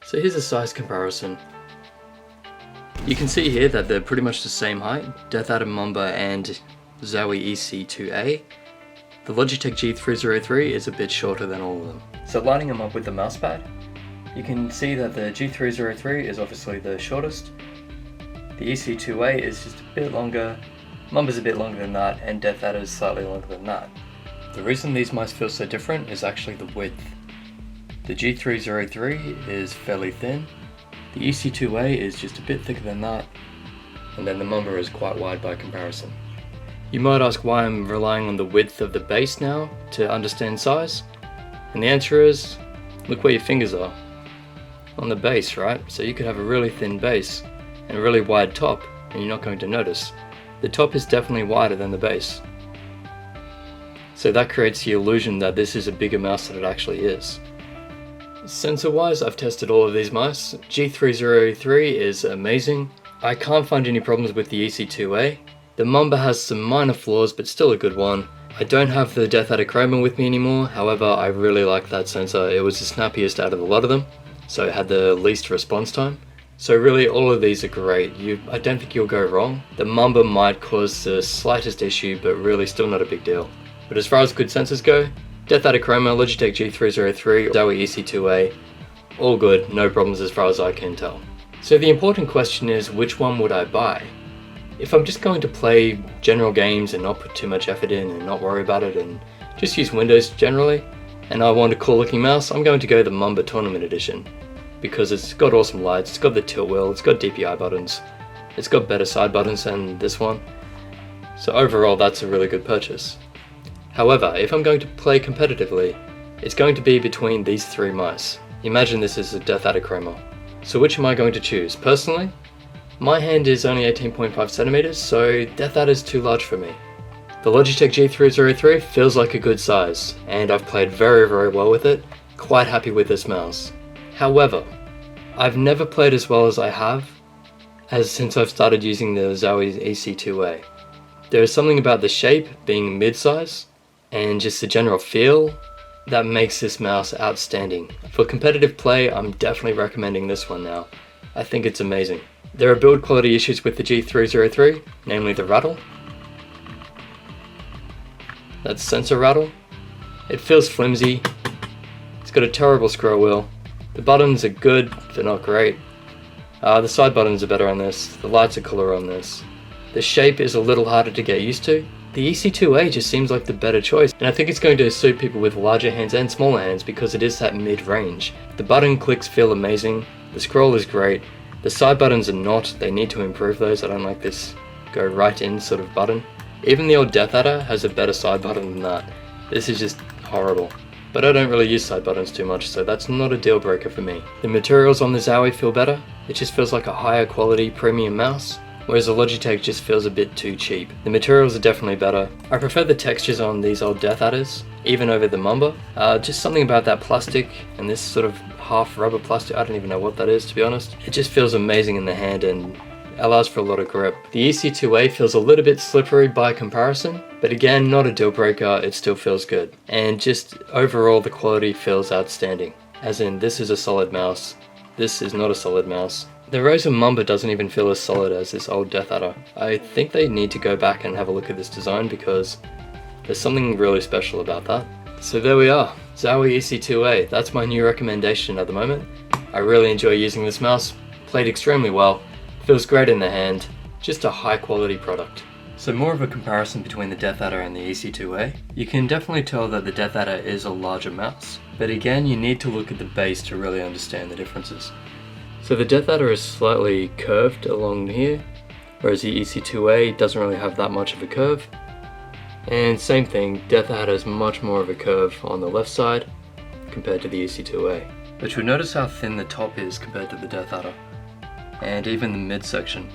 So here's a size comparison. You can see here that they're pretty much the same height, Death Adder Mamba and Zowie EC2A. The Logitech G303 is a bit shorter than all of them. So lining them up with the mousepad, you can see that the G303 is obviously the shortest. The EC2A is just a bit longer, Mamba's a bit longer than that, and Death Adder is slightly longer than that. The reason these mice feel so different is actually the width. The G303 is fairly thin, the EC2A is just a bit thicker than that, and then the Mamba is quite wide by comparison. You might ask why I'm relying on the width of the base now to understand size, and the answer is, look where your fingers are. On the base, right? So you could have a really thin base and a really wide top, and you're not going to notice. The top is definitely wider than the base. So that creates the illusion that this is a bigger mouse than it actually is. Sensor wise, I've tested all of these mice. G303 is amazing. I can't find any problems with the EC2A. The Mamba has some minor flaws, but still a good one. I don't have the Death Adder Chroma with me anymore, however I really like that sensor. It was the snappiest out of a lot of them, so it had the least response time. So really all of these are great. I don't think you'll go wrong. The Mamba might cause the slightest issue, but really still not a big deal. But as far as good sensors go, Death Adder Chroma, Logitech G303, Zowie EC2A, all good, no problems as far as I can tell. So the important question is, which one would I buy? If I'm just going to play general games and not put too much effort in and not worry about it and just use Windows generally, and I want a cool looking mouse, I'm going to go the Mamba Tournament Edition. Because it's got awesome lights, it's got the tilt wheel, it's got DPI buttons, it's got better side buttons than this one. So overall that's a really good purchase. However, if I'm going to play competitively, it's going to be between these three mice. Imagine this is a Death Adder Chroma. So which am I going to choose? Personally, my hand is only 18.5 centimeters, so Death Adder is too large for me. The Logitech G303 feels like a good size, and I've played very well with it, quite happy with this mouse. However, I've never played as well as I have since I've started using the Zowie EC2A. There is something about the shape being mid-size, and just the general feel that makes this mouse outstanding. For competitive play, I'm definitely recommending this one now. I think it's amazing. There are build quality issues with the G303, namely the rattle. That's sensor rattle. It feels flimsy. It's got a terrible scroll wheel. The buttons are good, they're not great. The side buttons are better on this. The lights are cooler on this. The shape is a little harder to get used to. The EC2A just seems like the better choice, and I think it's going to suit people with larger hands and smaller hands because it is that mid-range. The button clicks feel amazing, the scroll is great, the side buttons are not, they need to improve those. I don't like this go right in sort of button. Even the old Death Adder has a better side button than that. This is just horrible. But I don't really use side buttons too much, so that's not a deal breaker for me. The materials on the Zowie feel better, it just feels like a higher quality premium mouse. Whereas the Logitech just feels a bit too cheap. The materials are definitely better. I prefer the textures on these old Death Adders, even over the Mamba. Just something about that plastic and this sort of half rubber plastic, I don't even know what that is to be honest. It just feels amazing in the hand and allows for a lot of grip. The EC2A feels a little bit slippery by comparison, but again, not a deal breaker, it still feels good. And just overall the quality feels outstanding. As in, this is a solid mouse, this is not a solid mouse. The Razer Mamba doesn't even feel as solid as this old Death Adder. I think they need to go back and have a look at this design because there's something really special about that. So there we are, Zowie EC2A. That's my new recommendation at the moment. I really enjoy using this mouse, played extremely well, feels great in the hand, just a high quality product. So more of a comparison between the Death Adder and the EC2A. You can definitely tell that the Death Adder is a larger mouse, but again you need to look at the base to really understand the differences. So the Death Adder is slightly curved along here, whereas the EC2A doesn't really have that much of a curve. And same thing, Death Adder has much more of a curve on the left side compared to the EC2A. But you'll notice how thin the top is compared to the Death Adder, and even the midsection.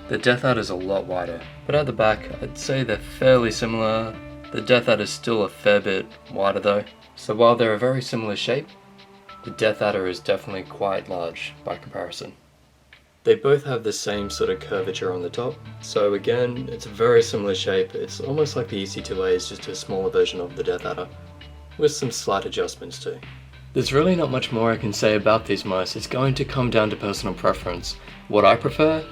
The Death Adder is a lot wider, but at the back I'd say they're fairly similar. The Death Adder is still a fair bit wider though, so while they're a very similar shape, the Death Adder is definitely quite large by comparison. They both have the same sort of curvature on the top, so again, it's a very similar shape. It's almost like the EC2A is just a smaller version of the Death Adder, with some slight adjustments too. There's really not much more I can say about these mice. It's going to come down to personal preference. What I prefer,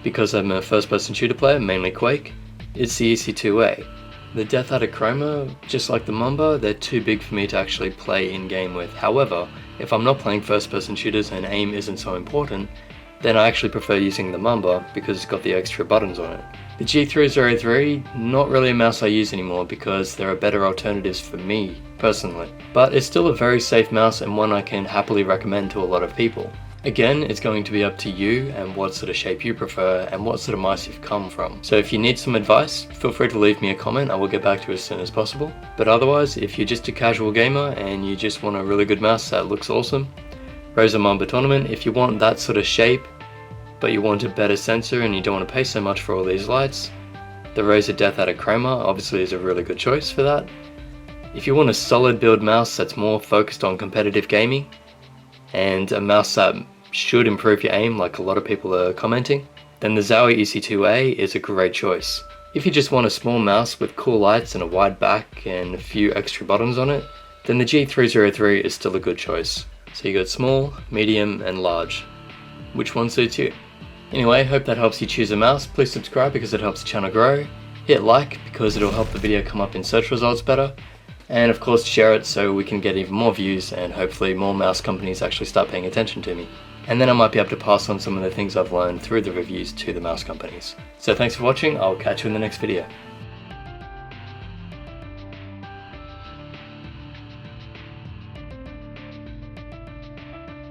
because I'm a first-person shooter player, mainly Quake, is the EC2A. The Death Adder Chroma, just like the Mamba, they're too big for me to actually play in-game with. However, if I'm not playing first-person shooters and aim isn't so important, then I actually prefer using the Mamba because it's got the extra buttons on it. The G303, not really a mouse I use anymore because there are better alternatives for me, personally. But it's still a very safe mouse and one I can happily recommend to a lot of people. Again, it's going to be up to you and what sort of shape you prefer and what sort of mice you've come from. So if you need some advice, feel free to leave me a comment, I will get back to you as soon as possible. But otherwise, if you're just a casual gamer and you just want a really good mouse that looks awesome, Razer Mamba Tournament. If you want that sort of shape, but you want a better sensor and you don't want to pay so much for all these lights, the Razer Death Adder Chroma obviously is a really good choice for that. If you want a solid build mouse that's more focused on competitive gaming, and a mouse that should improve your aim like a lot of people are commenting, then the Zowie EC2A is a great choice. If you just want a small mouse with cool lights and a wide back and a few extra buttons on it, then the G303 is still a good choice. So you got small, medium and large. Which one suits you? Anyway, hope that helps you choose a mouse. Please subscribe because it helps the channel grow. Hit like because it'll help the video come up in search results better. And of course share it so we can get even more views and hopefully more mouse companies actually start paying attention to me. And then I might be able to pass on some of the things I've learned through the reviews to the mouse companies. So thanks for watching, I'll catch you in the next video.